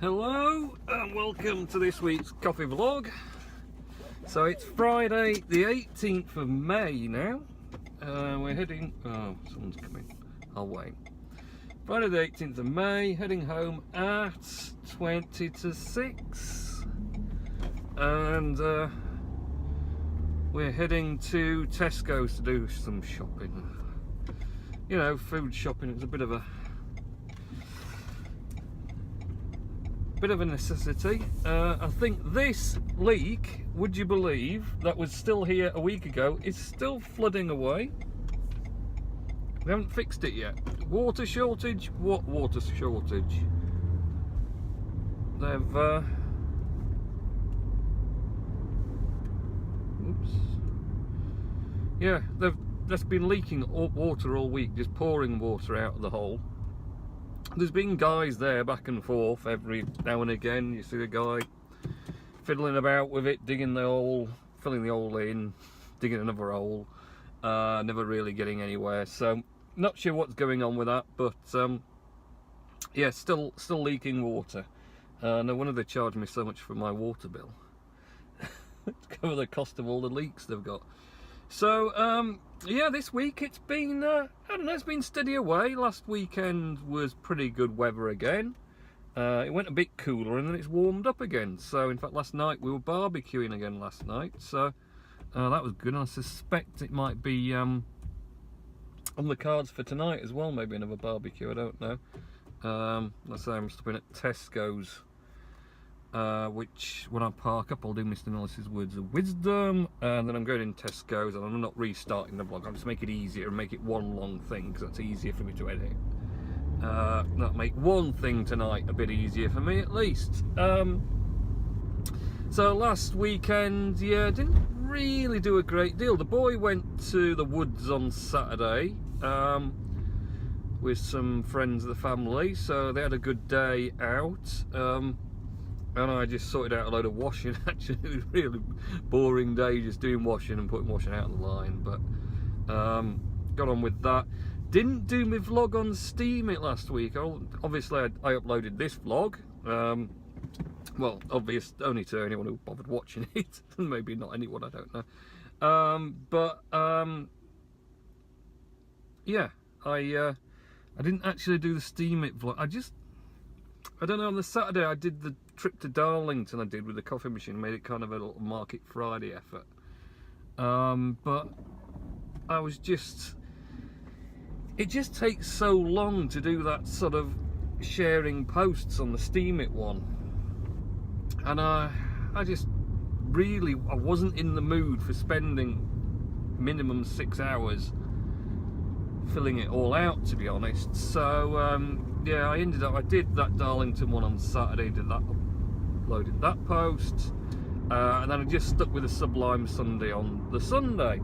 Hello and welcome to this week's coffee vlog. So it's Friday the 18th of May now. We're heading, oh someone's coming, I'll wait. Friday the 18th of May, heading home at 20 to 6 and we're heading to Tesco's to do some shopping. You know, food shopping is a bit of a necessity. I think this leak, would you believe, that was still here a week ago, is still flooding away. We haven't fixed it yet. Water shortage? What water shortage? They've oops. Yeah, they've just been leaking water all week, just pouring water out of the hole. There's been guys there back and forth every now and again. You see the guy fiddling about with it, digging the hole, filling the hole in, digging another hole, never really getting anywhere. So not sure what's going on with that, but yeah, still leaking water. No wonder they charge me so much for my water bill to cover the cost of all the leaks they've got. So yeah, this week it's been I don't know, it's been steady away. Last weekend was pretty good weather again. It went a bit cooler and then it's warmed up again. So in fact last night we were barbecuing again last night, so that was good. I suspect it might be on the cards for tonight as well, maybe another barbecue, I don't know. Let's say I'm stopping at Tesco's, which when I park up I'll do Mr. Nollis's words of wisdom, and then I'm going in Tesco's, and I'm not restarting the vlog. I'll just make it easier and make it one long thing because that's easier for me to edit. That'll make one thing tonight a bit easier for me at least. So last weekend, yeah, didn't really do a great deal. The boy went to the woods on Saturday with some friends of the family, so they had a good day out. And I just sorted out a load of washing. Actually, it was a really boring day just doing washing and putting washing out of the line, but got on with that. Didn't do my vlog on Steemit last week. Obviously I uploaded this vlog, well, obvious only to anyone who bothered watching it, and maybe not anyone, I don't know. Yeah, I didn't actually do the Steemit vlog. I don't know, on the Saturday I did the trip to Darlington I did with the coffee machine, made it kind of a little Market Friday effort. But I was just, it just takes so long to do that sort of sharing posts on the Steemit one. And I just really, I wasn't in the mood for spending minimum 6 hours filling it all out, to be honest. So yeah, I did that Darlington one on Saturday, did that, uploaded that post, and then I just stuck with a Sublime Sunday on the Sunday,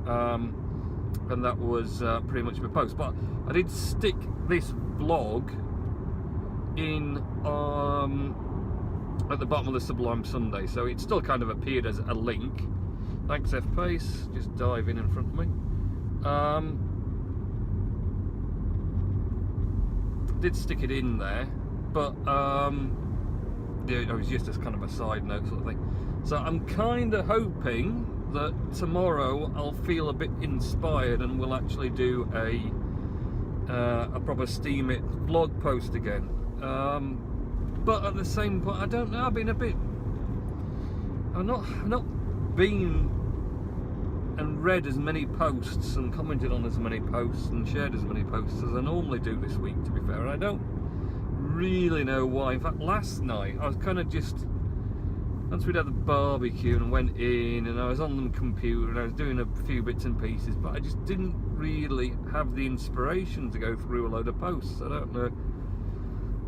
and that was pretty much my post. But I did stick this vlog in at the bottom of the Sublime Sunday, so it still kind of appeared as a link. Thanks F Pace, just dive in front of me. Did stick it in there, but yeah, it was just as kind of a side note sort of thing. So I'm kind of hoping that tomorrow I'll feel a bit inspired and we'll actually do a proper Steemit vlog post again. But at the same point, I don't know, I've been a bit, I've not been and read as many posts and commented on as many posts and shared as many posts as I normally do this week, to be fair. And I don't really know why. In fact, last night I was kind of just, once we'd had the barbecue and went in and I was on the computer and I was doing a few bits and pieces, but I just didn't really have the inspiration to go through a load of posts. I don't know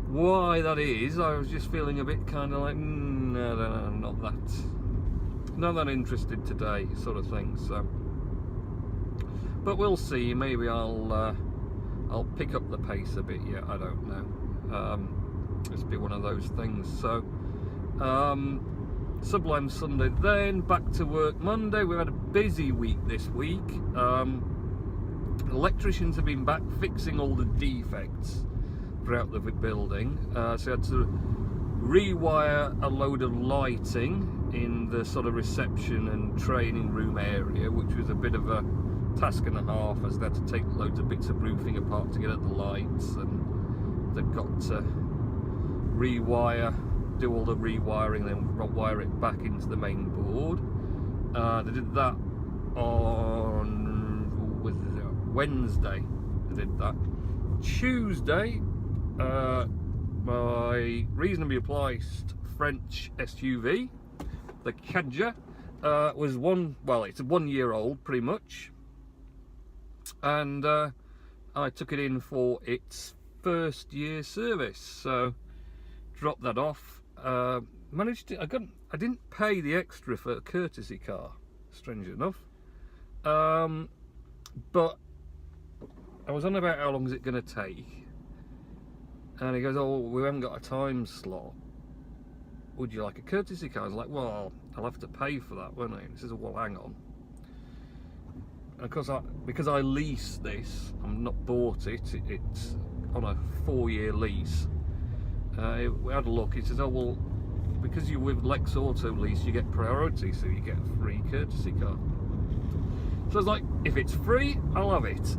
why that is. I was just feeling a bit kind of like, no, not that interested today, sort of thing. So, but we'll see. Maybe I'll pick up the pace a bit. Yeah, I don't know. It's be one of those things. So, Sublime Sunday, then back to work Monday. We've had a busy week this week. Electricians have been back fixing all the defects throughout the building. So I had to rewire a load of lighting in the sort of reception and training room area, which was a bit of a task and a half, as they had to take loads of bits of roofing apart to get at the lights, and they've got to do all the rewiring, then wire it back into the main board. They did that on Wednesday. They did that. Tuesday, my reasonably priced French SUV, the Cadger, was it's a 1 year old pretty much, and I took it in for its first year service. So dropped that off. I didn't pay the extra for a courtesy car, strangely enough, but I was on about how long is it going to take, and he goes, oh, we haven't got a time slot, would you like a courtesy car? I was like, well, I'll have to pay for that, won't I? He says, well, hang on. And of course, because I lease this, I'm not bought it, it's on a 4-year lease. We had a look. He says, oh, well, because you're with Lex Auto Lease, you get priority, so you get a free courtesy car. So I was like, if it's free, I'll have it.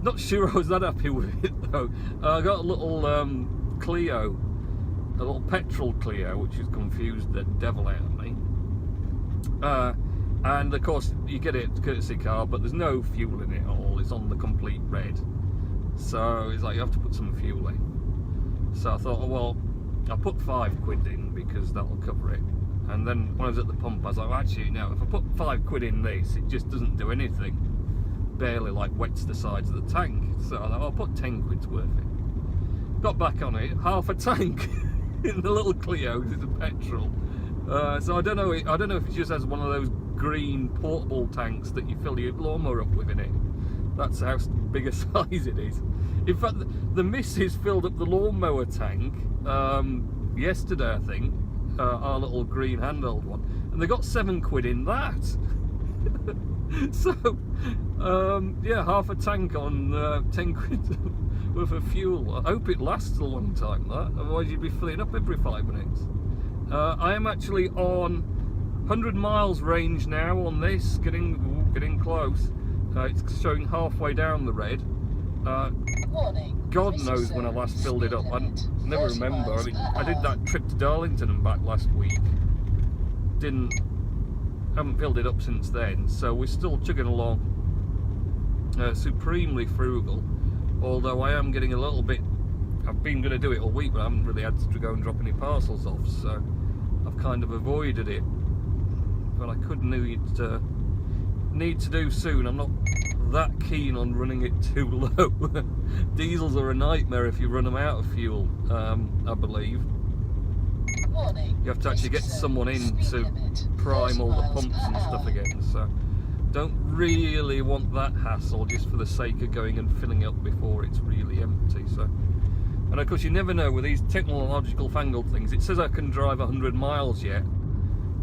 Not sure I was that happy with it though. I got a little Clio, a little petrol Clio, which has confused the devil out of me. And of course, you get it courtesy car, but there's no fuel in it at all. It's on the complete red. So it's like you have to put some fuel in. So I thought, oh, well, I'll put £5 in because that'll cover it. And then when I was at the pump, I was like, well, actually, no, if I put £5 in this, it just doesn't do anything. Barely like wets the sides of the tank. So I thought, I'll put £10 worth it. Got back on it, half a tank in the little Clio because it's a petrol. So I don't know if it just has one of those green portable tanks that you fill your lawnmower up with in it. That's how big a size it is. In fact, the missus filled up the lawnmower tank yesterday, I think, our little green handheld one, and they got £7 in that. So, yeah, half a tank on £10 worth of fuel. I hope it lasts a long time, that. Otherwise, you'd be filling up every 5 minutes. I am actually on 100 miles range now on this, getting close. It's showing halfway down the red. God knows when I last filled it up. I never remember. I mean, I did that trip to Darlington and back last week. Haven't filled it up since then. So we're still chugging along. Supremely frugal. Although I am getting a little bit. I've been going to do it all week, but I haven't really had to go and drop any parcels off. So I've kind of avoided it. But I could need to do soon. I'm not that keen on running it too low. Diesels are a nightmare if you run them out of fuel, I believe. You have to actually get someone in to prime all the pumps and stuff again, so don't really want that hassle just for the sake of going and filling up before it's really empty. So, and of course you never know with these technological fangled things. It says I can drive 100 miles yet.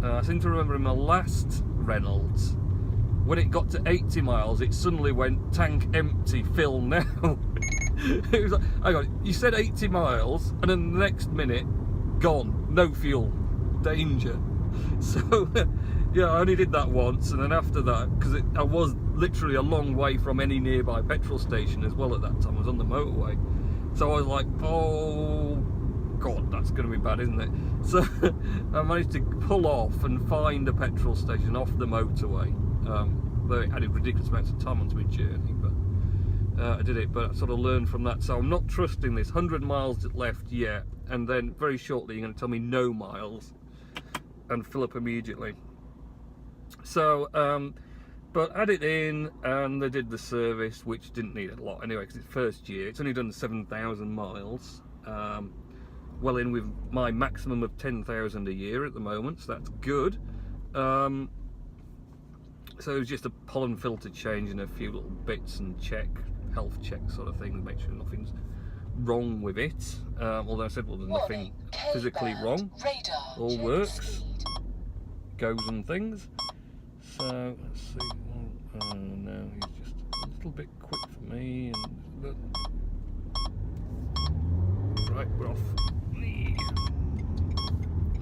I seem to remember in my last Reynolds, when it got to 80 miles, it suddenly went tank empty, fill now. It was like, hang on, you said 80 miles, and then the next minute, gone, no fuel, danger. So, yeah, I only did that once, and then after that, because I was literally a long way from any nearby petrol station as well at that time. I was on the motorway, so I was like, oh God, that's going to be bad, isn't it? So I managed to pull off and find a petrol station off the motorway. Though it added ridiculous amounts of time onto my journey, but I did it. But I sort of learned from that, so I'm not trusting this 100 miles left yet, and then very shortly you're going to tell me no miles and fill up immediately. So but add it in, and they did the service, which didn't need a lot anyway because it's first year. It's only done 7,000 miles, well in with my maximum of 10,000 a year at the moment, so that's good. So it was just a pollen filter change and a few little bits and health check sort of thing, to make sure nothing's wrong with it. Although I said, well, there's nothing physically wrong. All works, goes and things. So let's see. Oh no, he's just a little bit quick for me. And Right, we're off.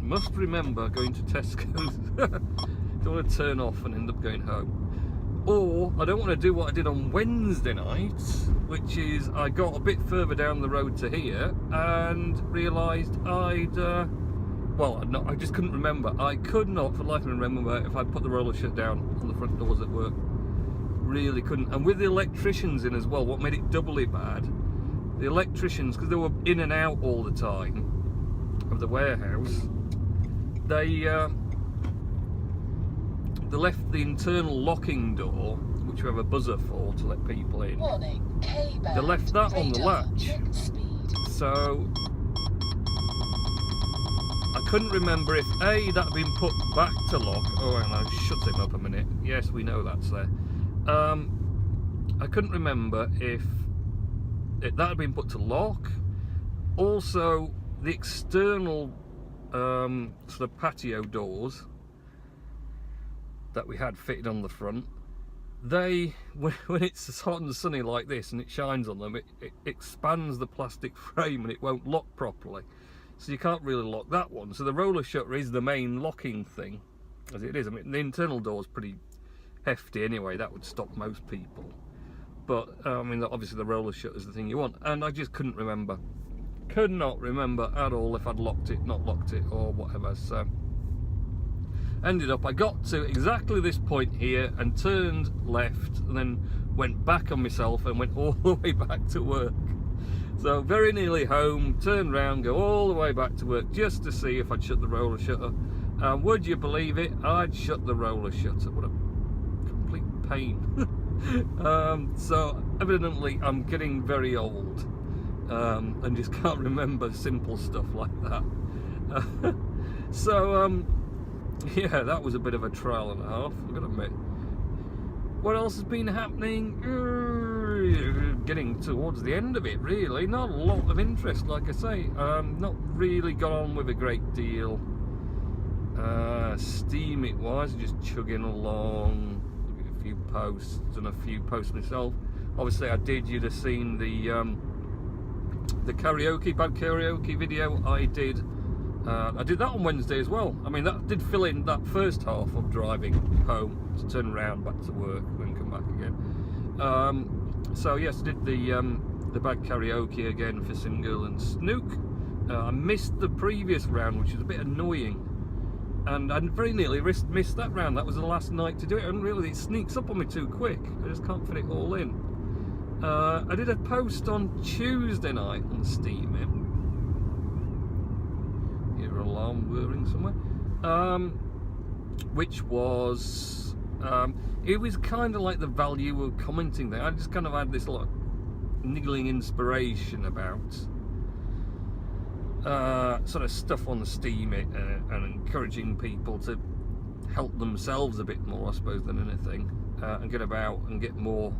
Must remember going to Tesco's. Don't want to turn off and end up going home. Or I don't want to do what I did on Wednesday night, which is I got a bit further down the road to here and realised I'd I just couldn't remember. I could not for the life of me remember if I'd put the roller shutter down on the front doors at work. Really couldn't. And with the electricians in as well, what made it doubly bad, the electricians, because they were in and out all the time of the warehouse, they left the internal locking door, which we have a buzzer for to let people in. Warning, K-band, they left that on the latch. So I couldn't remember if A, that had been put back to lock. Oh, hang on, shut him up a minute. Yes, we know that's there. I couldn't remember if that had been put to lock. Also, the external sort of patio doors that we had fitted on the front, they, when it's hot and sunny like this and it shines on them, it expands the plastic frame and it won't lock properly. So you can't really lock that one. So the roller shutter is the main locking thing, as it is. I mean, the internal door is pretty hefty anyway. That would stop most people. But, I mean, obviously the roller shutter is the thing you want. And I just couldn't remember. Could not remember at all if I'd locked it, not locked it, or whatever. So ended up, I got to exactly this point here and turned left and then went back on myself and went all the way back to work. So very nearly home, turned round, go all the way back to work just to see if I'd shut the roller shutter. Would you believe it? I'd shut the roller shutter. What a complete pain. So evidently I'm getting very old and just can't remember simple stuff like that. Yeah, that was a bit of a trial and a half, I've got to admit. What else has been happening? Getting towards the end of it, really. Not a lot of interest, like I say. Not really got on with a great deal. Steemit wise, just chugging along. A few posts and a few posts myself. Obviously, you'd have seen the bad karaoke video I did. I did that on Wednesday as well. I mean, that did fill in that first half of driving home to turn around back to work and then come back again. So yes, I did the bad karaoke again for Single and Snook. I missed the previous round, which was a bit annoying, and I very nearly missed that round. That was the last night to do it, and really it sneaks up on me too quick. I just can't fit it all in. I did a post on Tuesday night on Steemit. Alarm whirring somewhere, which was it was kind of like the value of commenting there. I just kind of had this lot of niggling inspiration about sort of stuff on the Steemit and encouraging people to help themselves a bit more, I suppose, than anything, and get about and get more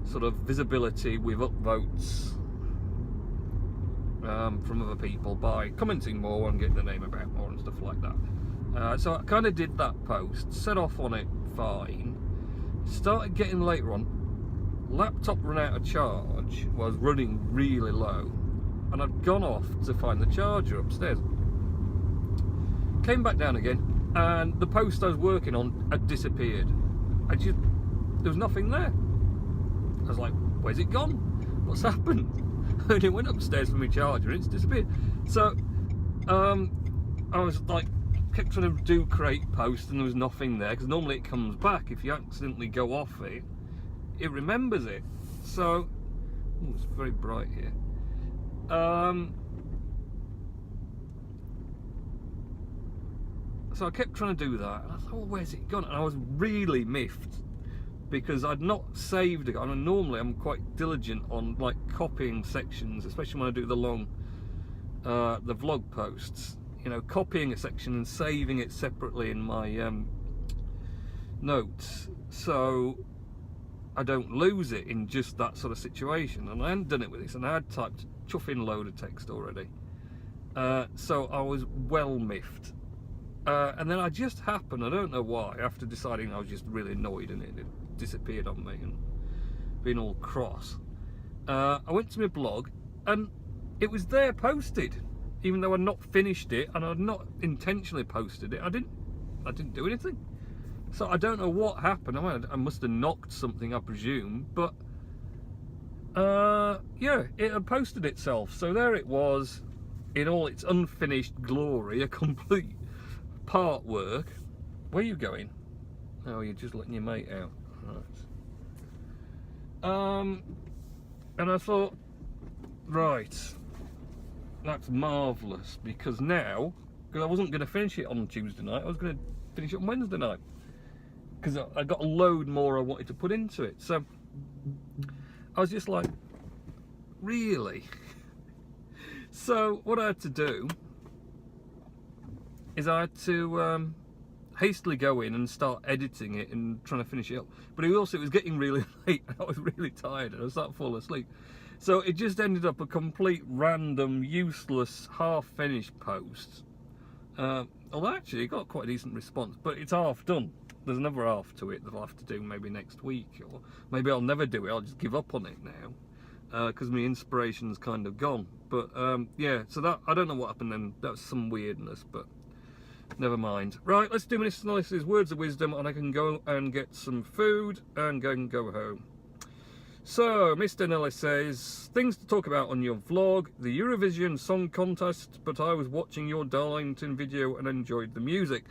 sort of visibility with upvotes from other people by commenting more and getting the name about more and stuff like that. So I kind of did that post, set off on it fine, started getting later on, laptop ran out of charge, was running really low, and I'd gone off to find the charger upstairs. Came back down again and the post I was working on had disappeared. There was nothing there. I was like, where's it gone? What's happened? And it went upstairs for my charger and it's disappeared. So I was like, kept trying to do create post and there was nothing there, because normally it comes back if you accidentally go off it, it remembers it. So it's very bright here. So I kept trying to do that and I thought, well, where's it gone? And I was really miffed because I'd not saved it. I mean, normally I'm quite diligent on like copying sections, especially when I do the long the vlog posts, you know, copying a section and saving it separately in my notes so I don't lose it in just that sort of situation. And I hadn't done it with this, and I had typed a chuffing load of text already, so I was well miffed. And then I just happened, I don't know why, after deciding I was just really annoyed and it disappeared on me and being all cross, I went to my blog and it was there posted, even though I'd not finished it and I'd not intentionally posted it. I didn't do anything. So I don't know what happened. I mean, I must have knocked something, I presume, but yeah, it had posted itself. So there it was in all its unfinished glory, a complete part work. Where are you going? Oh, you're just letting your mate out. Right. And I thought, right, that's marvellous, because now, because I wasn't going to finish it on Tuesday night, I was going to finish it on Wednesday night, because I got a load more I wanted to put into it. So I was just like, really? So what I had to do is I had to hastily go in and start editing it and trying to finish it up. But it was getting really late and I was really tired and I started falling asleep. So it just ended up a complete random, useless, half-finished post. Although actually it got quite a decent response, but it's half done. There's another half to it that I'll have to do maybe next week, or maybe I'll never do it, I'll just give up on it now, because my inspiration's kind of gone. But yeah, so that, I don't know what happened then, that was some weirdness, but never mind. Right, let's do Mr. Nellis's words of wisdom and I can go and get some food and go home. So, Mr. Nellis says, things to talk about on your vlog, the Eurovision Song Contest, but I was watching your Darlington video and enjoyed the music.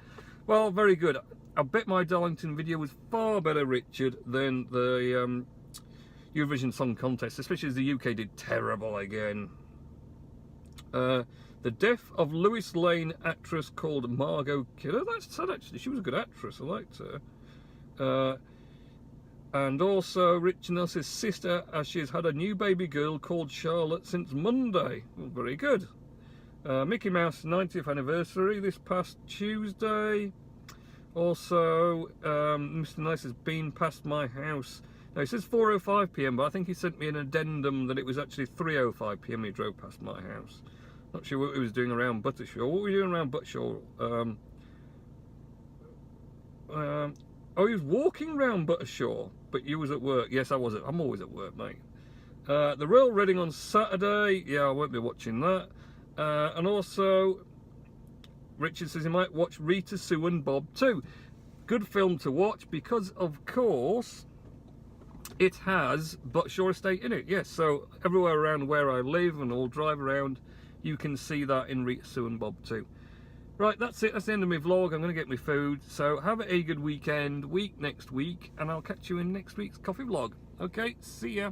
Well, very good. I bet my Darlington video was far better, Richard, than the Eurovision Song Contest, especially as the UK did terrible again. The death of Lewis Lane actress called Margot Kidder. That's sad, actually. She was a good actress. I liked her. And also Richard Nelson's sister, as she has had a new baby girl called Charlotte since Monday. Well, very good. Mickey Mouse 90th anniversary this past Tuesday. Also, Mr. Nice has been past my house. Now, it says 4:05 PM, but I think he sent me an addendum that it was actually 3:05 PM he drove past my house. Not sure what he was doing around Buttershaw. What were you doing around Buttershaw? Oh, he was walking around Buttershaw, but you was at work. Yes, I was. I'm always at work, mate. The Royal Reading on Saturday. Yeah, I won't be watching that. And also, Richard says he might watch Rita, Sue and Bob too. Good film to watch because, of course, it has Buttershaw Estate in it. Yes, so everywhere around where I live and all drive around, you can see that in Rita, Sue and Bob too. Right, that's it. That's the end of my vlog. I'm going to get my food. So have a good week next week, and I'll catch you in next week's coffee vlog. Okay, see ya.